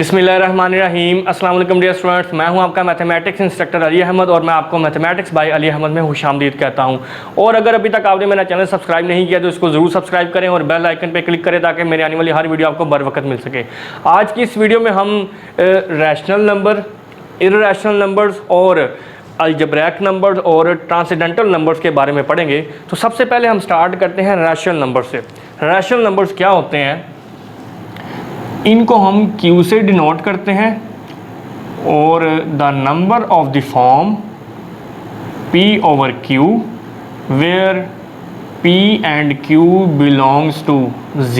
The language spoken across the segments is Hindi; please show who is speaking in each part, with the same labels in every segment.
Speaker 1: बिस्मिल्लाहिर्रहमानिर्रहीम। अस्सलाम वालेकुम डियर स्टूडेंट्स, मैं हूं आपका मैथमेटिक्स इंस्ट्रक्टर अली अहमद और मैं आपको मैथमेटिक्स बाय अली अहमद में खुशामदीद कहता हूं। और अगर अभी तक आपने मेरा चैनल सब्सक्राइब नहीं किया तो इसको ज़रूर सब्सक्राइब करें और बेल आइकन पर क्लिक करें ताकि मेरी आने वाली हर वीडियो आपको बर वक्त मिल सके। आज की इस वीडियो में हम रैशनल नंबर, इर्रेशनल नंबर्स और अलजेब्रिक नंबर्स और ट्रांसेंडेंटल नंबर्स के बारे में पढ़ेंगे। तो सबसे पहले हम स्टार्ट करते हैं रैशनल नंबर से। रैशनल नंबर्स क्या होते हैं? इनको हम Q से डिनोट करते हैं और the number of the form P over Q where P and Q belongs to Z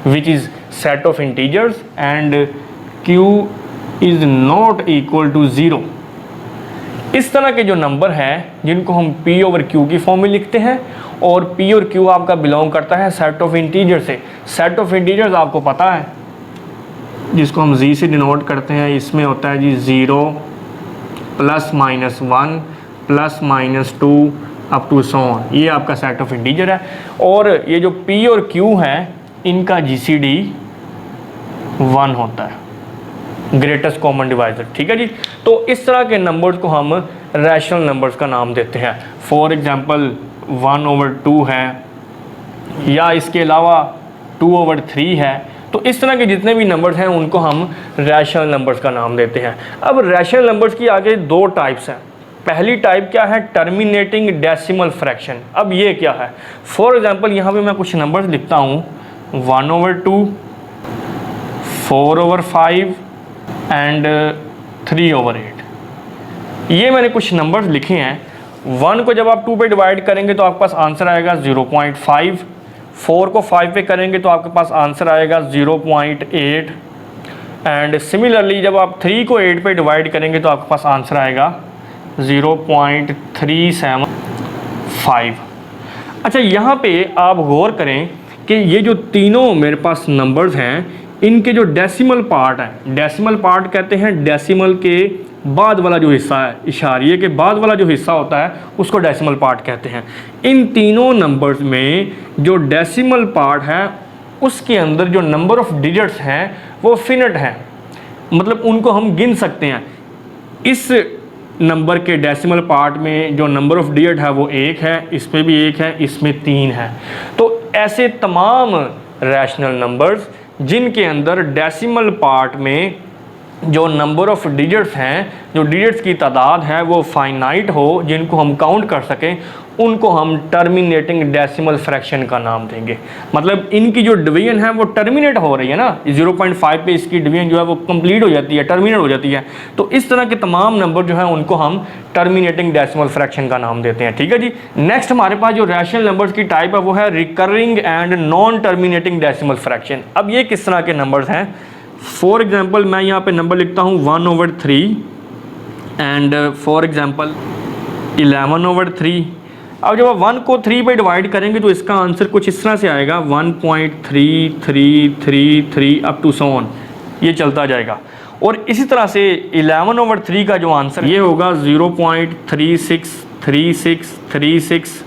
Speaker 1: which is set of integers and Q is not equal to 0। इस तरह के जो नंबर हैं जिनको हम P ओवर Q की फॉर्म में लिखते हैं और P और Q आपका बिलोंग करता है सेट ऑफ इंटीजर से। सेट ऑफ इंटीजर्स आपको पता है जिसको हम Z से डिनोट करते हैं। इसमें होता है जी 0 plus minus 1 plus minus 2 up to so on. ये आपका सेट ऑफ इंटीजर है। और ये जो P और Q है इनका GCD 1 होता है, ग्रेटेस्ट कॉमन डिवाइजर। ठीक है जी। तो इस तरह के नंबर्स को हम रैशनल नंबर्स का नाम देते हैं। फॉर एग्जांपल 1 ओवर 2 है या इसके अलावा 2 ओवर 3 है। तो इस तरह के जितने भी नंबर्स हैं उनको हम रैशनल नंबर्स का नाम देते हैं। अब रैशनल नंबर्स की आगे दो टाइप्स हैं। पहली टाइप क्या है? Terminating decimal fraction. अब ये क्या है? फॉर एग्जांपल यहाँ पे मैं कुछ नंबर्स लिखता हूँ 1 ओवर 2, 4 ओवर 5 एंड 3 ओवर 8। ये मैंने कुछ नंबर्स लिखे हैं। 1 को जब आप 2 पे डिवाइड करेंगे तो आपके पास आंसर आएगा 0.5। 4 को 5 पे करेंगे तो आपके पास आंसर आएगा 0.8 एंड सिमिलरली जब आप 3 को 8 पे डिवाइड करेंगे तो आपके पास आंसर आएगा 0.375। अच्छा, यहाँ पे आप गौर करें कि ये जो तीनों मेरे पास नंबर्स हैं इनके जो डेसिमल पार्ट हैं, डेसिमल पार्ट कहते हैं डेसिमल के बाद वाला जो हिस्सा है, इशारिये के बाद वाला जो हिस्सा होता है उसको डेसिमल पार्ट कहते हैं। इन तीनों नंबर्स में जो डेसिमल पार्ट है उसके अंदर जो नंबर ऑफ डिजिट्स हैं वो फिनिट हैं, मतलब उनको हम गिन सकते हैं। इस नंबर के डेसिमल पार्ट में जो नंबर ऑफ डिजिट है वो 1 है, इसमें भी 1 है, इसमें 3 है। तो ऐसे तमाम रैशनल नंबर्स जिनके अंदर डेसिमल पार्ट में जो नंबर ऑफ डिजिट्स हैं, जो डिजिट्स की तादाद है वो फाइनाइट हो, जिनको हम काउंट कर सकें, उनको हम टर्मिनेटिंग डेसिमल फ्रैक्शन का नाम देंगे। मतलब इनकी जो डिवीजन है वो टर्मिनेट हो रही है ना, 0.5 पे इसकी डिवीजन जो है वो कंप्लीट हो जाती है, टर्मिनेट हो जाती है। तो इस तरह के तमाम नंबर जो है उनको हम टर्मिनेटिंग डेसिमल फ्रैक्शन का नाम देते हैं। ठीक है जी। नेक्स्ट हमारे पास जो रैशनल नंबर्स की टाइप है वो है recurring and non terminating decimal fraction. अब ये किस तरह के नंबर्स हैं? फॉर एग्जाम्पल मैं यहाँ पे नंबर लिखता हूँ 1 over 3 and for example 11 over 3। अब जब आप 1 को 3 पे डिवाइड करेंगे तो इसका आंसर कुछ इस तरह से आएगा 1.3333 अप टू सो ऑन, ये चलता जाएगा। और इसी तरह से 11 ओवर 3 का जो आंसर ये होगा 0.363636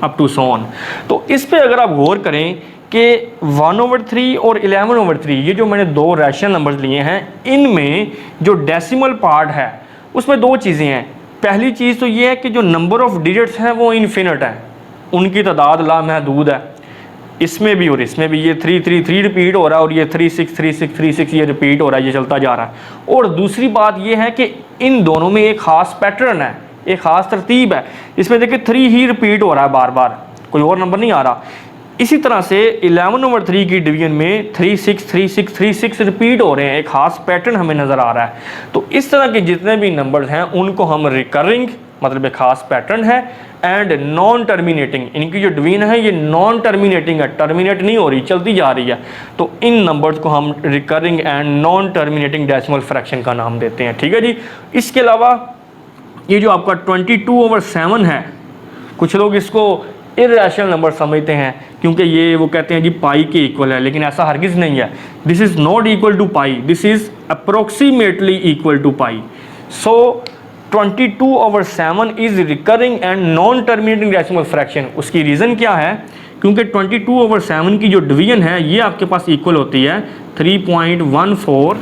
Speaker 1: अप टू सो ऑन। तो इस पे अगर आप गौर करें कि 1 ओवर 3 और 11 ओवर 3 ये जो मैंने दो रैशनल नंबर्स लिए हैं इनमें जो डेसिमल पार्ट है उसमें दो चीज़ें हैं। पहली चीज़ तो ये है कि जो नंबर ऑफ डिजिट्स हैं वो इन्फिनिट है, उनकी तादाद लामहदूद है। इसमें भी और इसमें भी ये 333 रिपीट हो रहा है और ये 363636 ये रिपीट हो रहा है, ये चलता जा रहा है। और दूसरी बात ये है कि इन दोनों में एक ख़ास पैटर्न है, एक ख़ास तरतीब है। इसमें देखिए 3 ही रिपीट हो रहा है बार बार, कोई और नंबर नहीं आ रहा। इसी तरह से 11 ओवर 3 की डिवीजन में 363636 रिपीट हो रहे हैं, एक खास पैटर्न हमें नज़र आ रहा है। तो इस तरह के जितने भी नंबर्स हैं उनको हम रिकरिंग, मतलब एक खास पैटर्न है, एंड नॉन टर्मिनेटिंग, इनकी जो डिवीजन है ये नॉन टर्मिनेटिंग है, टर्मिनेट नहीं हो रही, चलती जा रही है। तो इन नंबर्स को हम recurring and non terminating decimal fraction का नाम देते हैं। ठीक है जी। इसके अलावा ये जो आपका 22 ओवर 7 है, कुछ लोग इसको इर्रेशनल नंबर समझते हैं क्योंकि ये वो कहते हैं जी पाई के इक्वल है, लेकिन ऐसा हरगिज़ नहीं है। This is not equal to pi, this is approximately equal to pi. So 22 over 7 is recurring and non terminating decimal fraction. उसकी रीज़न क्या है? क्योंकि 22 ओवर 7 की जो डिवीजन है ये आपके पास इक्वल होती है 3.14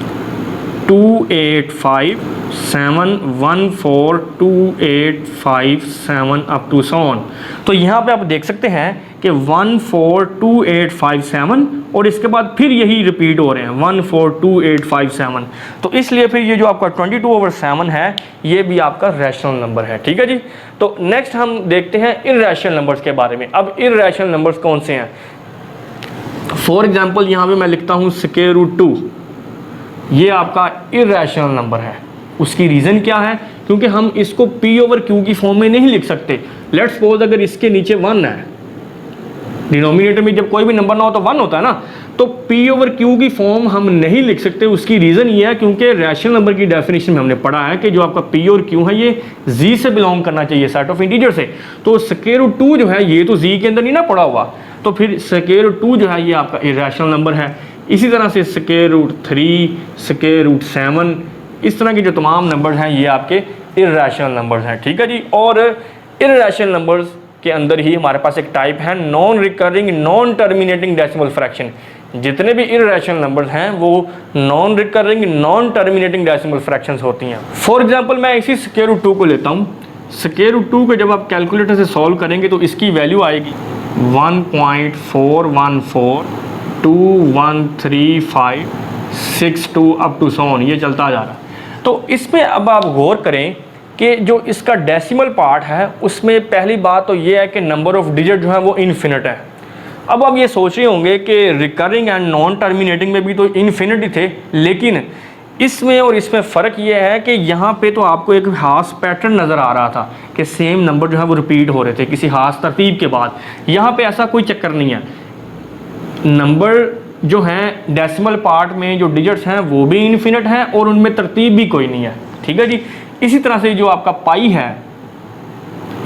Speaker 1: 285714285 अप टू सो ऑन। तो यहाँ पे आप देख सकते हैं कि 142857 और इसके बाद फिर यही रिपीट हो रहे हैं 142857। तो इसलिए फिर ये जो आपका 22/7 है ये भी आपका रैशनल नंबर है। ठीक है जी। तो नेक्स्ट हम देखते हैं इर्रेशनल नंबर्स के बारे में। अब इर्रेशनल नंबर्स कौन से हैं? फॉर एग्जाम्पल यहाँ पे मैं लिखता हूँ √2, ये आपका इर्रेशनल नंबर है। उसकी रीज़न क्या है? क्योंकि हम इसको P/Q की फॉर्म में नहीं लिख सकते। लेट्स सपोज अगर इसके नीचे 1 है, डिनोमिनेटर में जब कोई भी नंबर ना हो तो 1 होता है ना, तो P/Q की फॉर्म हम नहीं लिख सकते। उसकी रीज़न ये है क्योंकि रैशनल नंबर की डेफिनेशन में हमने पढ़ा है कि जो आपका P और Q है ये Z से बिलोंग करना चाहिए, सेट ऑफ इंटीजर से। तो √2 जो है ये तो Z के अंदर नहीं ना पड़ा हुआ, तो फिर √2 जो है ये आपका इर्रेशनल नंबर है। इसी तरह से √3, √7, इस तरह के जो तमाम नंबर हैं ये आपके इर्रेशनल नंबर्स हैं। ठीक है जी। और इर्रेशनल नंबर्स के अंदर ही हमारे पास एक टाइप है non recurring non terminating decimal fraction. जितने भी इर्रेशनल नंबर्स हैं वो non recurring non terminating decimal fractions होती हैं। फॉर एग्जांपल मैं इसी √2 को लेता हूँ। √2 को जब आप कैलकुलेटर से सॉल्व करेंगे तो इसकी वैल्यू आएगी 1.414213562 अप टू सो ऑन, ये चलता जा रहा है। तो इसमें अब आप गौर करें कि जो इसका डेसिमल पार्ट है उसमें पहली बात तो ये है कि नंबर ऑफ डिजिट जो है वो इन्फिनिट है। अब आप ये सोच रहे होंगे कि रिकरिंग एंड नॉन टर्मिनेटिंग में भी तो इन्फिनिट ही थे, लेकिन इसमें और इसमें फ़र्क ये है कि यहाँ पे तो आपको एक खास पैटर्न नज़र आ रहा था कि सेम नंबर जो है वो रिपीट हो रहे थे किसी खास तरतीब के बाद। यहाँ पे ऐसा कोई चक्कर नहीं है। नंबर जो हैं डेसिमल पार्ट में जो डिजिट्स हैं वो भी इन्फिनिट हैं और उनमें तरतीब भी कोई नहीं है। ठीक है जी। इसी तरह से जो आपका पाई है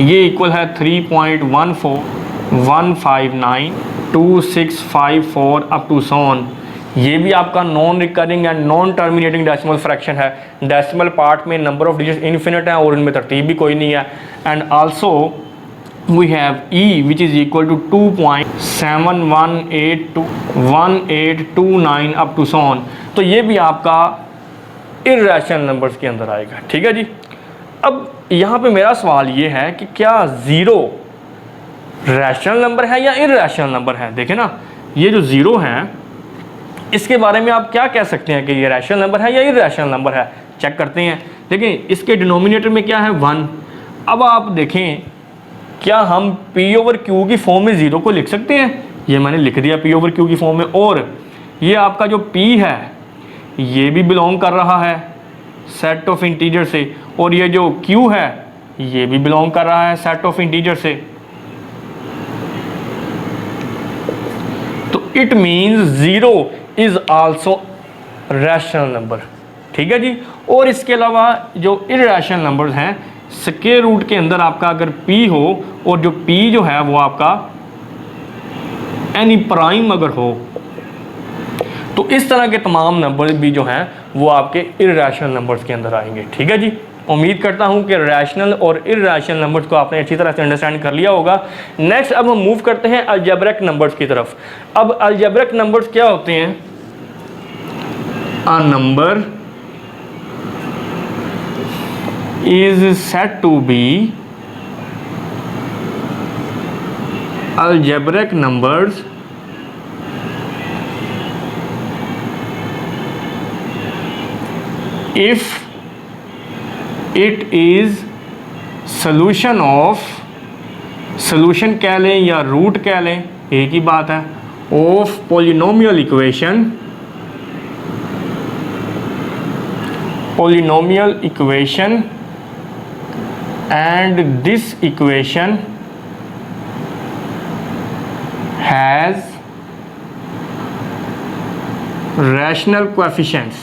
Speaker 1: ये इक्वल है 3.141592654 अप टू सो ऑन। ये भी आपका non recurring and non terminating decimal fraction है। डेसिमल पार्ट में नंबर ऑफ डिजिट्स इन्फिनिट है और उनमें तरतीब भी कोई नहीं है। And also we have E which is equal to 2.71821829 up to so on. तो ये भी आपका इर्रेशनल नंबर्स के अंदर आएगा। ठीक है जी। अब यहाँ पे मेरा सवाल ये है कि क्या 0 रैशनल नंबर है या इर्रेशनल नंबर है? देखें ना, ये जो 0 है इसके बारे में आप क्या कह सकते हैं कि ये रैशनल नंबर है या इर्रेशनल नंबर है? चेक करते हैं। देखिए इसके डिनोमिनेटर में क्या है 1। अब आप देखें क्या हम P/Q की फॉर्म में 0 को लिख सकते हैं? ये मैंने लिख दिया P/Q की फॉर्म में। और ये आपका जो P है ये भी बिलोंग कर रहा है सेट ऑफ इंटीजर से, और ये जो Q है ये भी बिलोंग कर रहा है सेट ऑफ इंटीजर से। तो it means 0 is also rational number. ठीक है जी। और इसके अलावा जो इर्रेशनल नंबर्स हैं स्क्वायर रूट के अंदर आपका अगर P हो और जो P जो है वो आपका एनी प्राइम अगर हो, तो इस तरह के तमाम नंबर भी जो हैं वो आपके इर्रेशनल नंबर्स के अंदर आएंगे। ठीक है जी। उम्मीद करता हूं कि रैशनल और इर्रेशनल नंबर्स को आपने अच्छी तरह से अंडरस्टैंड कर लिया होगा। नेक्स्ट अब हम मूव करते हैं अलजेब्रिक नंबर्स की तरफ। अब अलजेब्रिक नंबर्स क्या होते हैं? A number is said to be algebraic numbers if it is solution of, solution कह लें या रूट कह लें एक ही बात है, of polynomial equation and this equation has rational coefficients।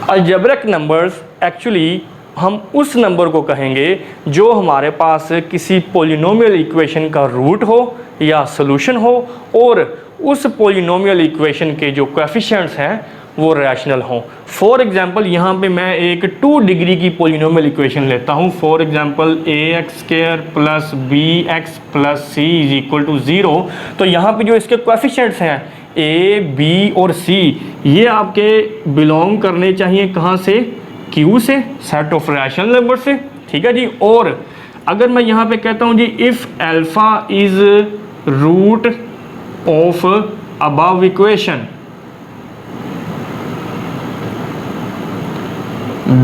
Speaker 1: Algebraic numbers actually हम उस नंबर को कहेंगे जो हमारे पास किसी पॉलिनोमियल इक्वेशन का रूट हो या सॉल्यूशन हो और उस पॉलिनोमियल इक्वेशन के जो कोएफिशिएंट्स हैं वो रैशनल हों। फॉर एग्जांपल यहाँ पे मैं एक 2 डिग्री की पोलिनोमियल इक्वेशन लेता हूँ। For example ax² plus bx plus c is equal to 0। तो यहाँ पे जो इसके कोएफिशिएंट्स हैं a, b और c, ये आपके बिलोंग करने चाहिए कहाँ से? Q से, सेट ऑफ रैशनल नंबर से। ठीक है जी। और अगर मैं यहाँ पे कहता हूँ जी if alpha is root of above equation,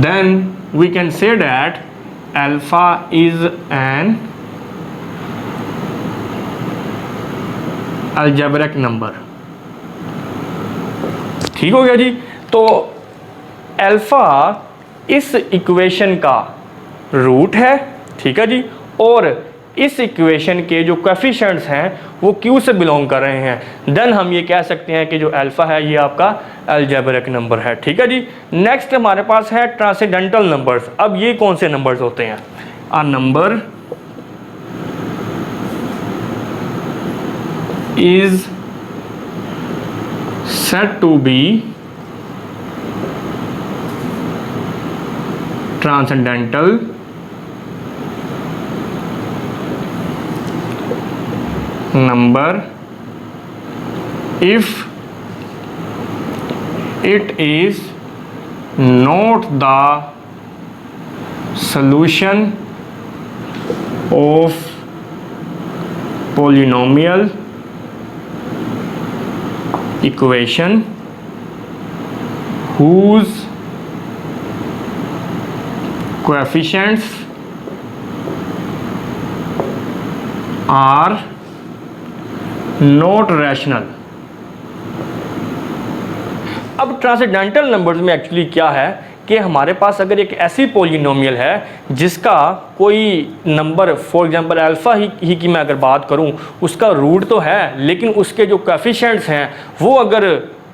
Speaker 1: then we can say that alpha is an algebraic number। ठीक हो गया जी। तो अल्फा इस इक्वेशन का रूट है, ठीक है जी, और इस इक्वेशन के जो कोएफिशिएंट्स हैं वो Q से बिलोंग कर रहे हैं। देन हम ये कह सकते हैं कि जो अल्फा है ये आपका अलजेब्रिक नंबर है। ठीक है जी। नेक्स्ट हमारे पास है ट्रांसेंडेंटल नंबर्स। अब ये कौन से नंबर्स होते हैं? A number is said to be transcendental number if it is not the solution of polynomial equation whose coefficients are not rational. अब ट्रांसेंडेंटल नंबर्स में एक्चुअली क्या है कि हमारे पास अगर एक ऐसी पोलिनोमियल है जिसका कोई नंबर, फॉर एग्जांपल अल्फा ही की मैं अगर बात करूं, उसका रूट तो है लेकिन उसके जो कोएफिशिएंट्स हैं वो अगर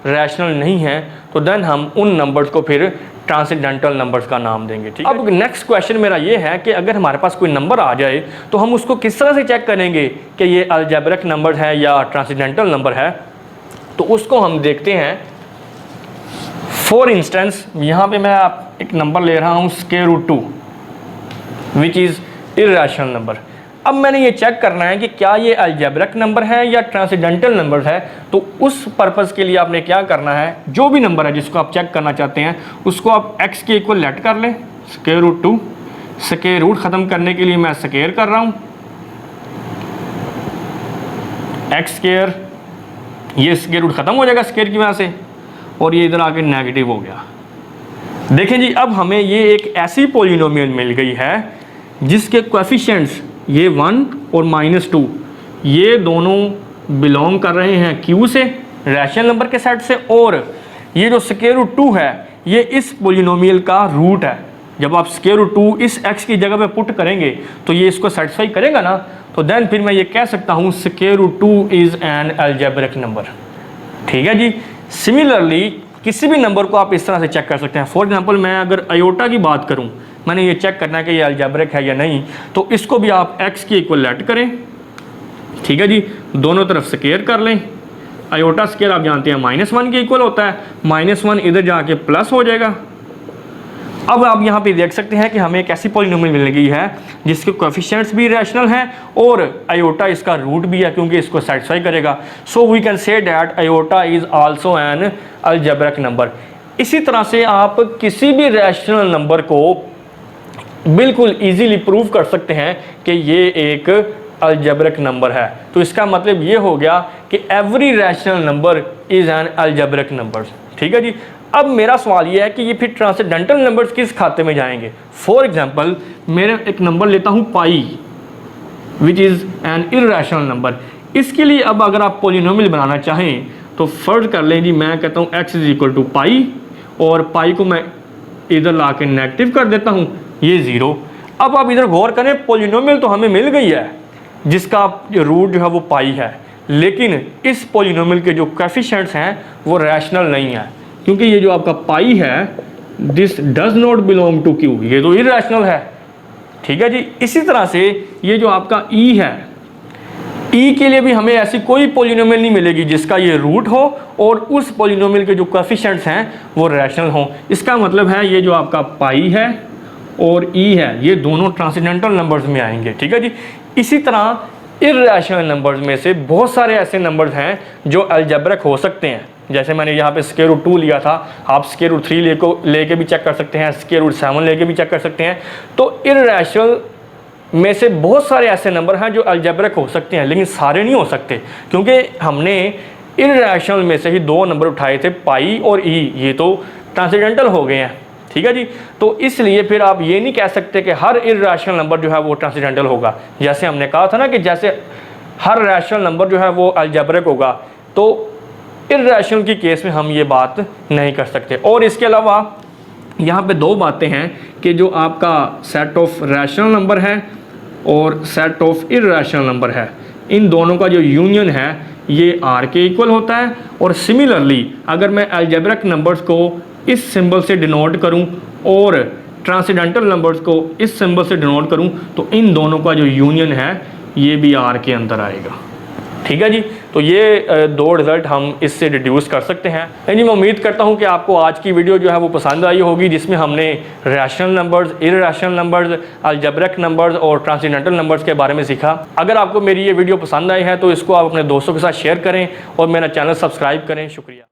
Speaker 1: रैशनल नहीं हैं, तो देन हम उन नंबर्स को फिर ट्रांसेंडेंटल नंबर्स का नाम देंगे। ठीक है। अब नेक्स्ट क्वेश्चन मेरा ये है कि अगर हमारे पास कोई नंबर आ जाए तो हम उसको किस तरह से चेक करेंगे कि ये अलजेब्रिक नंबर है या ट्रांसेंडेंटल नंबर है? तो उसको हम देखते हैं। फॉर इंस्टेंस यहाँ पे मैं एक नंबर ले रहा हूँ √2 विच इज़ इर्रेशनल नंबर। अब मैंने ये चेक करना है कि क्या ये अलजेब्रिक नंबर है या ट्रांसेंडेंटल नंबर है। तो उस पर्पज़ के लिए आपने क्या करना है, जो भी नंबर है जिसको आप चेक करना चाहते हैं उसको आप x के इक्वल लेट कर लें, √2। स्क्वायर रूट ख़त्म करने के लिए मैं स्क्वायर कर रहा हूँ, x², ये स्क्वायर रूट ख़त्म हो जाएगा स्क्वायर की वजह से, और ये इधर आके नेगेटिव हो गया। देखें जी, अब हमें ये एक ऐसी पोलिनोमियल मिल गई है जिसके कोएफिशिएंट्स ये 1 और -2 ये दोनों बिलोंग कर रहे हैं Q से, रैशनल नंबर के सेट से, और ये जो √2 है ये इस पोलिनोमियल का रूट है। जब आप √2 इस x की जगह पे पुट करेंगे तो ये इसको सेटिस्फाई करेगा ना, तो देन फिर मैं ये कह सकता हूँ √2 इज़ एन अलजेब्रिक नंबर। ठीक है जी। सिमिलरली किसी भी नंबर को आप इस तरह से चेक कर सकते हैं। फॉर एग्जांपल मैं अगर आयोटा की बात करूं, मैंने ये चेक करना है कि ये अलजेब्रिक है या नहीं, तो इसको भी आप x के इक्वल लेट करें। ठीक है जी। दोनों तरफ स्क्वायर कर लें। आयोटा स्क्वायर आप जानते हैं -1 के इक्वल होता है, -1 इधर जाके प्लस हो जाएगा। अब आप यहाँ पे देख सकते हैं कि हमें एक ऐसी पॉलिनोमियल मिल गई है जिसके कोएफिशिएंट्स भी रैशनल हैं और आयोटा इसका रूट भी है क्योंकि इसको सेटिस्फाई करेगा। So we can say that iota is also an algebraic number. इसी तरह से आप किसी भी रैशनल नंबर को बिल्कुल इजीली प्रूव कर सकते हैं कि ये एक अलजेब्रिक नंबर है। तो इसका मतलब ये हो गया कि every rational number is an algebraic number. ठीक है जी। अब मेरा सवाल ये है कि ये फिर ट्रांसेंडेंटल नंबर्स किस खाते में जाएंगे। फॉर एग्जांपल मेरे एक नंबर लेता हूँ pi which is an irrational number. इसके लिए अब अगर आप पॉलिनोमियल बनाना चाहें तो फर्ज कर लें जी, मैं कहता हूँ x इज इक्वल टू पाई और पाई को मैं इधर ला के नेगेटिव कर देता हूँ, ये 0। अब आप इधर गौर करें, पॉलिनोमियल तो हमें मिल गई है जिसका रूट जो है वो पाई है, लेकिन इस पॉलिनोमियल के जो कोएफिशिएंट्स हैं वो रैशनल नहीं है क्योंकि ये जो आपका पाई है this does not belong to Q, ये तो इर्रेशनल है। ठीक है जी। इसी तरह से ये जो आपका ई है ई के लिए भी हमें ऐसी कोई पॉलिनोमियल नहीं मिलेगी जिसका ये रूट हो और उस पॉलिनोमियल के जो कोएफिशिएंट्स हैं वो रैशनल हों। इसका मतलब है ये जो आपका पाई है और ई है ये दोनों ट्रांसेंडेंटल नंबर्स में आएंगे, ठीक है जी। इसी तरह इर्रेशनल नंबर्स में से बहुत सारे ऐसे नंबर्स हैं जो अलजेब्रिक हो सकते हैं। जैसे मैंने यहाँ पे स्क्वायर रूट 2 लिया था, आप स्क्वायर रूट 3 लेके भी चेक कर सकते हैं, स्क्वायर रूट 7 लेके भी चेक कर सकते हैं। तो इर्रेशनल में से बहुत सारे ऐसे नंबर हैं जो अलजेब्रिक हो सकते हैं, लेकिन सारे नहीं हो सकते, क्योंकि हमने इर्रेशनल में से ही 2 नंबर उठाए थे, पाई और ई, ये तो ट्रांसेंडेंटल हो गए हैं, ठीक है जी। तो इसलिए फिर आप ये नहीं कह सकते कि हर इर्रेशनल नंबर जो है वो ट्रांसेंडेंटल होगा। जैसे हमने कहा था ना कि जैसे हर रैशनल नंबर जो है वो अलजेब्रिक होगा, तो इर्रेशनल की केस में हम ये बात नहीं कर सकते। और इसके अलावा यहाँ पे 2 बातें हैं कि जो आपका सेट ऑफ रैशनल नंबर है और सेट ऑफ इर्रेशनल नंबर है, इन दोनों का जो यूनियन है ये आर के इक्वल होता है। और सिमिलरली अगर मैं अलजेब्रिक नंबर्स को इस सिंबल से डिनोट करूं और ट्रांसेंडेंटल नंबर्स को इस सिंबल से डिनोट करूं, तो इन दोनों का जो यूनियन है ये भी आर के अंदर आएगा, ठीक है जी। तो ये 2 रिजल्ट हम इससे डिड्यूस कर सकते हैं। यानी मैं उम्मीद करता हूँ कि आपको आज की वीडियो जो है वो पसंद आई होगी, जिसमें हमने rational numbers, irrational numbers, algebraic numbers और ट्रांसेंडेंटल नंबर्स के बारे में सीखा। अगर आपको मेरी ये वीडियो पसंद आई है तो इसको आप अपने दोस्तों के साथ शेयर करें और मेरा चैनल सब्सक्राइब करें। शुक्रिया।